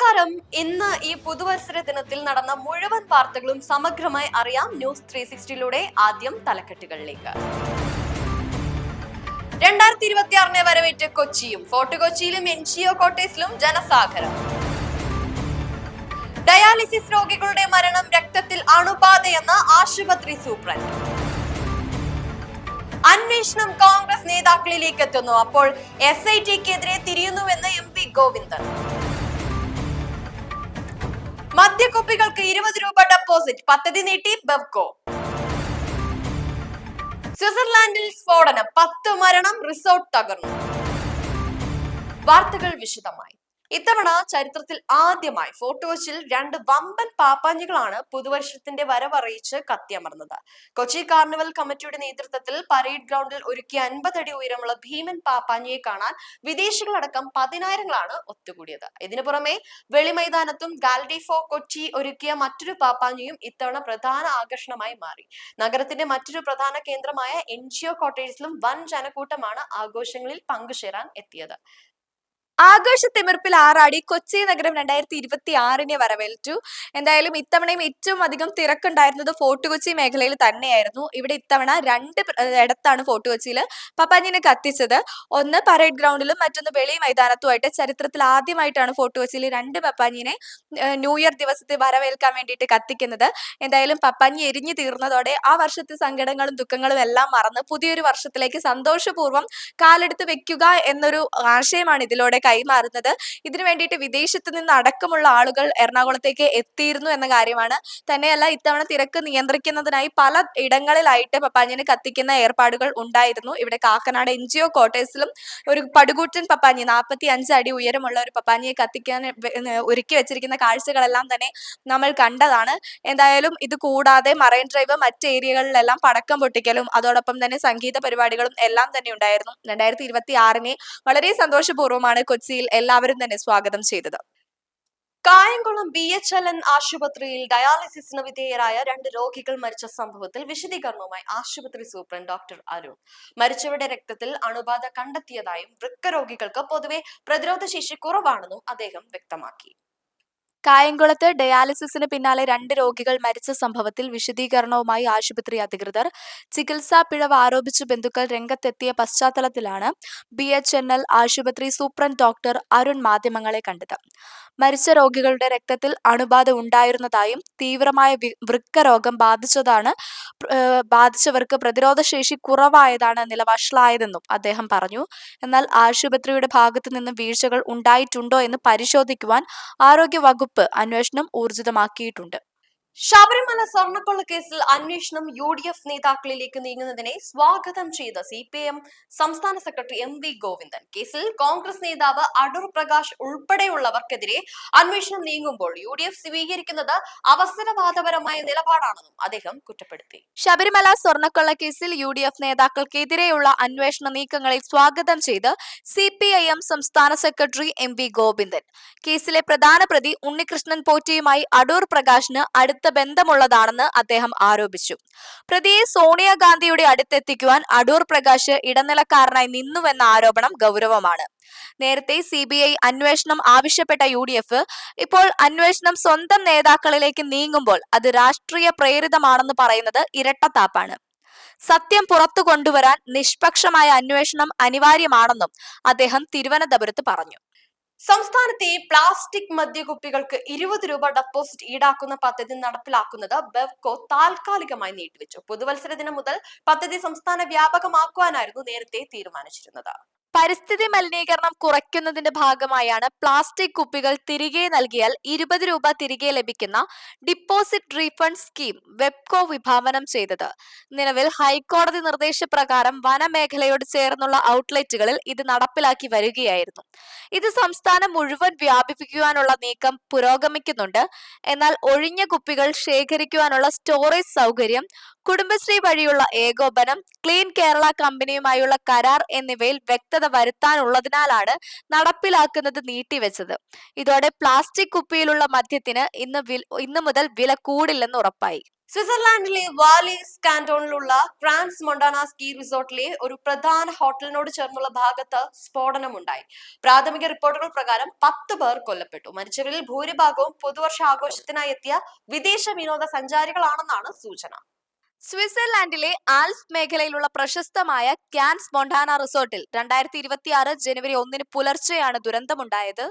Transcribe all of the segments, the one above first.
നമസ്കാരം. ഇന്ന് ഈ പുതുവത്സര ദിനത്തിൽ നടന്ന മുഴുവൻ വാർത്തകളും സമഗ്രമായി അറിയാം ന്യൂസ് 360യിലൂടെ. ആദ്യം തലക്കെട്ടുകളിലേക്ക്. 2026 വരവേറ്റ് കൊച്ചിയും. ഫോർട്ട് കൊച്ചിയിലും എൻജിഒ കോട്ടേഴ്സിലും ജനസാഗരം. ഡയാലിസിസ് രോഗികളുടെ മരണം രക്തത്തിൽ അണുബാധയെന്ന് ആശുപത്രി സൂപ്രണ്ട്. അന്വേഷണം കോൺഗ്രസ് നേതാക്കളിലേക്ക് എത്തുന്നു. അപ്പോൾ SITക്കെതിരെ തിരിയുന്നുവെന്ന് MP ഗോവിന്ദൻ. മദ്യക്കുപ്പികൾക്ക് 20 രൂപ ഡെപ്പോസിറ്റ് പദ്ധതി നീട്ടി ബെവ്കോ. സ്വിറ്റ്സർലാൻഡിൽ സ്ഫോടനം, 10 മരണം, റിസോർട്ട് തകർന്നു. വാർത്തകൾ വിശദമായി. ഇത്തവണ ചരിത്രത്തിൽ ആദ്യമായി ഫോർട്ട് കൊച്ചിയിൽ 2 വമ്പൻ പാപ്പാഞ്ഞികളാണ് പുതുവർഷത്തിന്റെ വരവറിയിച്ച് കത്തിയമർന്നത്. കൊച്ചി കാർണിവൽ കമ്മിറ്റിയുടെ നേതൃത്വത്തിൽ പരേഡ് ഗ്രൗണ്ടിൽ ഒരുക്കിയ 50 അടി ഉയരമുള്ള ഭീമൻ പാപ്പാഞ്ഞിയെ കാണാൻ വിദേശികളടക്കം 10,000ങ്ങളാണ് ഒത്തുകൂടിയത്. ഇതിനു പുറമെ വെളിമൈതാനത്തും ഗാലറി ഫോർ കൊച്ചി ഒരുക്കിയ മറ്റൊരു പാപ്പാഞ്ഞിയും ഇത്തവണ പ്രധാന ആകർഷണമായി മാറി. നഗരത്തിന്റെ മറ്റൊരു പ്രധാന കേന്ദ്രമായ എൻജിഒ കോട്ടേഴ്സിലും വൻ ജനക്കൂട്ടമാണ് ആഘോഷങ്ങളിൽ പങ്കുചേരാൻ എത്തിയത്. ആഘോഷത്തിമിർപ്പിൽ ആറാടി കൊച്ചി നഗരം 2026 വരവേറ്റു. എന്തായാലും ഇത്തവണയും ഏറ്റവും അധികം തിരക്കുണ്ടായിരുന്നത് ഫോർട്ട് കൊച്ചി മേഖലയിൽ തന്നെയായിരുന്നു. ഇവിടെ ഇത്തവണ 2 ഇടത്താണ് ഫോർട്ട് കൊച്ചിയിൽ പപ്പാഞ്ഞിനെ കത്തിച്ചത്. ഒന്ന് പരേഡ് ഗ്രൗണ്ടിലും മറ്റൊന്ന് വെളി മൈതാനത്തുമായിട്ട്. ചരിത്രത്തിൽ ആദ്യമായിട്ടാണ് ഫോർട്ട് കൊച്ചിയിൽ 2 പപ്പാഞ്ഞിനെ ന്യൂ ഇയർ ദിവസത്തെ വരവേൽക്കാൻ വേണ്ടിയിട്ട് കത്തിക്കുന്നത്. എന്തായാലും പപ്പാഞ്ഞി എരിഞ്ഞു തീർന്നതോടെ ആ വർഷത്തെ സങ്കടങ്ങളും ദുഃഖങ്ങളും എല്ലാം മറന്ന് പുതിയൊരു വർഷത്തിലേക്ക് സന്തോഷപൂർവ്വം കാലെടുത്ത് വെക്കുക എന്നൊരു ആശയമാണ് ഇതിലൂടെ കൈമാറുന്നത്. ഇതിനു വേണ്ടിയിട്ട് വിദേശത്ത് നിന്ന് അടക്കമുള്ള ആളുകൾ എറണാകുളത്തേക്ക് എത്തിയിരുന്നു എന്ന കാര്യമാണ്. തന്നെയല്ല, ഇത്തവണ തിരക്ക് നിയന്ത്രിക്കുന്നതിനായി പല ഇടങ്ങളിലായിട്ട് പപ്പാഞ്ഞിനെ കത്തിക്കുന്ന ഏർപ്പാടുകൾ ഉണ്ടായിരുന്നു. ഇവിടെ കാക്കനാട് എൻജിഒ കോട്ടേഴ്സിലും ഒരു പടുകൂറ്റൻ പപ്പാഞ്ഞി 45 അടി ഉയരമുള്ള ഒരു പപ്പാഞ്ഞിയെ കത്തിക്കാൻ ഒരുക്കി വെച്ചിരിക്കുന്ന കാഴ്ചകളെല്ലാം തന്നെ നമ്മൾ കണ്ടതാണ്. എന്തായാലും ഇത് കൂടാതെ മറൈൻ ഡ്രൈവ് മറ്റ് ഏരിയകളിലെല്ലാം പടക്കം പൊട്ടിക്കലും അതോടൊപ്പം തന്നെ സംഗീത പരിപാടികളും എല്ലാം തന്നെ ഉണ്ടായിരുന്നു. 2026 വളരെ സന്തോഷപൂർവ്വമാണ് കൊച്ചിയിൽ എല്ലാവരും തന്നെ സ്വാഗതം ചെയ്തത്. കായംകുളം BHLN ആശുപത്രിയിൽ ഡയാലിസിസിന് വിധേയരായ 2 രോഗികൾ മരിച്ച സംഭവത്തിൽ വിശദീകരണവുമായി ആശുപത്രി സൂപ്രണ്ട് ഡോക്ടർ അരുൺ. മരിച്ചവരുടെ രക്തത്തിൽ അണുബാധ കണ്ടെത്തിയതായും വൃക്ക രോഗികൾക്ക് പൊതുവെ പ്രതിരോധശേഷി കുറവാണെന്നും അദ്ദേഹം വ്യക്തമാക്കി. കായംകുളത്ത് ഡയാലിസിസിന് പിന്നാലെ 2 രോഗികൾ മരിച്ച സംഭവത്തിൽ വിശദീകരണവുമായി ആശുപത്രി അധികൃതർ. ചികിത്സാ പിഴവ് ആരോപിച്ച് ബന്ധുക്കൾ രംഗത്തെത്തിയ പശ്ചാത്തലത്തിലാണ് BHNL ആശുപത്രി സൂപ്രണ്ട് ഡോക്ടർ അരുൺ മാധ്യമങ്ങളെ കണ്ടത്. മരിച്ച രോഗികളുടെ രക്തത്തിൽ അണുബാധ ഉണ്ടായിരുന്നതായും തീവ്രമായ വൃക്ക രോഗം ബാധിച്ചവർക്ക് പ്രതിരോധശേഷി കുറവായതാണ് നില വഷളായതെന്നും അദ്ദേഹം പറഞ്ഞു. എന്നാൽ ആശുപത്രിയുടെ ഭാഗത്തു നിന്ന് വീഴ്ചകൾ ഉണ്ടായിട്ടുണ്ടോ എന്ന് പരിശോധിക്കുവാൻ ആരോഗ്യ വകുപ്പ് അന്വേഷണം ഊർജിതമാക്കിയിട്ടുണ്ട്. ശബരിമല സ്വർണ്ണക്കൊള്ള കേസിൽ അന്വേഷണം UDF നേതാക്കളിലേക്ക് നീങ്ങുന്നതിനെ സ്വാഗതം ചെയ്ത CPIM സംസ്ഥാന സെക്രട്ടറി MV ഗോവിന്ദൻ. കേസിൽ കോൺഗ്രസ് നേതാവ് അടൂർ പ്രകാശ് ഉൾപ്പെടെയുള്ളവർക്കെതിരെ അന്വേഷണം നീങ്ങുമ്പോൾ UDF സ്വീകരിക്കുന്നത് അവസരവാദപരമായ നിലപാടാണെന്നും അദ്ദേഹം കുറ്റപ്പെടുത്തി. ശബരിമല സ്വർണ്ണക്കൊള്ള കേസിൽ UDF നേതാക്കൾക്കെതിരെയുള്ള അന്വേഷണ നീക്കങ്ങളെ സ്വാഗതം ചെയ്ത് CPIM സംസ്ഥാന സെക്രട്ടറി MV ഗോവിന്ദൻ. കേസിലെ പ്രധാന പ്രതി ഉണ്ണികൃഷ്ണൻ പോറ്റിയുമായി അടൂർ പ്രകാശിന് അടുത്ത ബന്ധമുള്ളതാണെന്ന് അദ്ദേഹം ആരോപിച്ചു. പ്രതിയെ സോണിയാഗാന്ധിയുടെ അടുത്തെത്തിക്കുവാൻ അടൂർ പ്രകാശ് ഇടനിലക്കാരനായി നിന്നുവെന്ന ആരോപണം ഗൗരവമാണ്. നേരത്തെ CBI അന്വേഷണം ആവശ്യപ്പെട്ട UDF ഇപ്പോൾ അന്വേഷണം സ്വന്തം നേതാക്കളിലേക്ക് നീങ്ങുമ്പോൾ അത് രാഷ്ട്രീയ പ്രേരിതമാണെന്ന് പറയുന്നത് ഇരട്ടത്താപ്പാണ്. സത്യം പുറത്തു കൊണ്ടുവരാൻ നിഷ്പക്ഷമായ അന്വേഷണം അനിവാര്യമാണെന്നും അദ്ദേഹം തിരുവനന്തപുരത്ത് പറഞ്ഞു. സംസ്ഥാനത്തെ പ്ലാസ്റ്റിക് മദ്യക്കുപ്പികൾക്ക് 20 രൂപ ഡെപ്പോസിറ്റ് ഈടാക്കുന്ന പദ്ധതി നടപ്പിലാക്കുന്നത് ബെവ്കോ താൽക്കാലികമായി നീട്ടിവെച്ചു. പുതുവത്സര ദിനം മുതൽ പദ്ധതി സംസ്ഥാന വ്യാപകമാക്കുവാനായിരുന്നു നേരത്തെ തീരുമാനിച്ചിരുന്നത്. പരിസ്ഥിതി മലിനീകരണം കുറയ്ക്കുന്നതിന്റെ ഭാഗമായാണ് പ്ലാസ്റ്റിക് കുപ്പികൾ തിരികെ നൽകിയാൽ 20 രൂപ തിരികെ ലഭിക്കുന്ന ഡിപ്പോസിറ്റ് റീഫണ്ട് സ്കീം ബെവ്കോ വിഭാവനം ചെയ്തത്. നിലവിൽ ഹൈക്കോടതി നിർദ്ദേശപ്രകാരം വനമേഖലയോട് ചേർന്നുള്ള ഔട്ട്ലെറ്റുകളിൽ ഇത് നടപ്പിലാക്കി വരികയായിരുന്നു. ഇത് സംസ്ഥാനം മുഴുവൻ വ്യാപിപ്പിക്കുവാനുള്ള നീക്കം പുരോഗമിക്കുന്നുണ്ട്. എന്നാൽ ഒഴിഞ്ഞ കുപ്പികൾ ശേഖരിക്കുവാനുള്ള സ്റ്റോറേജ് സൗകര്യം, കുടുംബശ്രീ വഴിയുള്ള ഏകോപനം, ക്ലീൻ കേരള കമ്പനിയുമായുള്ള കരാർ എന്നിവയിൽ വ്യക്തത വരുത്താനുള്ളതിനാലാണ് നടപ്പിലാക്കുന്നത് നീട്ടിവെച്ചത്. ഇതോടെ പ്ലാസ്റ്റിക് കുപ്പിയിലുള്ള മദ്യത്തിന് ഇന്ന് മുതൽ വില കൂടില്ലെന്ന് ഉറപ്പായി. സ്വിറ്റ്സർലാൻഡിലെ വാലീസ് കാന്റോണിലുള്ള ഫ്രാൻസ് മൊണ്ടാന സ്കീ റിസോർട്ടിലെ ഒരു പ്രധാന ഹോട്ടലിനോട് ചേർന്നുള്ള ഭാഗത്ത് സ്ഫോടനമുണ്ടായി. പ്രാഥമിക റിപ്പോർട്ടുകൾ പ്രകാരം 10 പേർ കൊല്ലപ്പെട്ടു. മരിച്ചവരിൽ ഭൂരിഭാഗവും പുതുവർഷ ആഘോഷത്തിനായി എത്തിയ വിദേശ വിനോദസഞ്ചാരികളാണെന്നാണ് സൂചന. സ്വിറ്റ്സർലാൻഡിലെ ആൽപ്സ് മേഖലയിലുള്ള പ്രശസ്തമായ ക്യാൻസ് മൊണ്ടാന റിസോർട്ടിൽ 2026 ജനുവരി 1 പുലർച്ചെയാണ് ദുരന്തമുണ്ടായത്.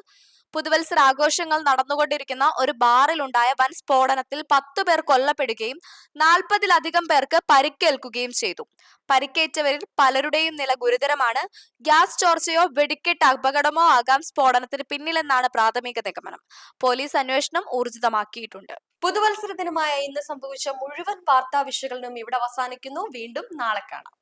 പുതുവത്സര ആഘോഷങ്ങൾ നടന്നുകൊണ്ടിരിക്കുന്ന ഒരു ബാറിൽ ഉണ്ടായ വൻ സ്ഫോടനത്തിൽ 10 പേർ കൊല്ലപ്പെടുകയും 40-ലധികം പേർക്ക് പരിക്കേൽക്കുകയും ചെയ്തു. പരിക്കേറ്റവരിൽ പലരുടെയും നില ഗുരുതരമാണ്. ഗ്യാസ് ചോർച്ചയോ വെടിക്കെട്ട് അപകടമോ ആകാം സ്ഫോടനത്തിന് പിന്നിലെന്നാണ് പ്രാഥമിക നിഗമനം. പോലീസ് അന്വേഷണം ഊർജിതമാക്കിയിട്ടുണ്ട്. പുതുവത്സര ദിനമായ ഇന്ന് സംഭവിച്ച മുഴുവൻ വാർത്താ വിശകലനവും ഇവിടെ അവസാനിക്കുന്നു. വീണ്ടും നാളെ കാണാം.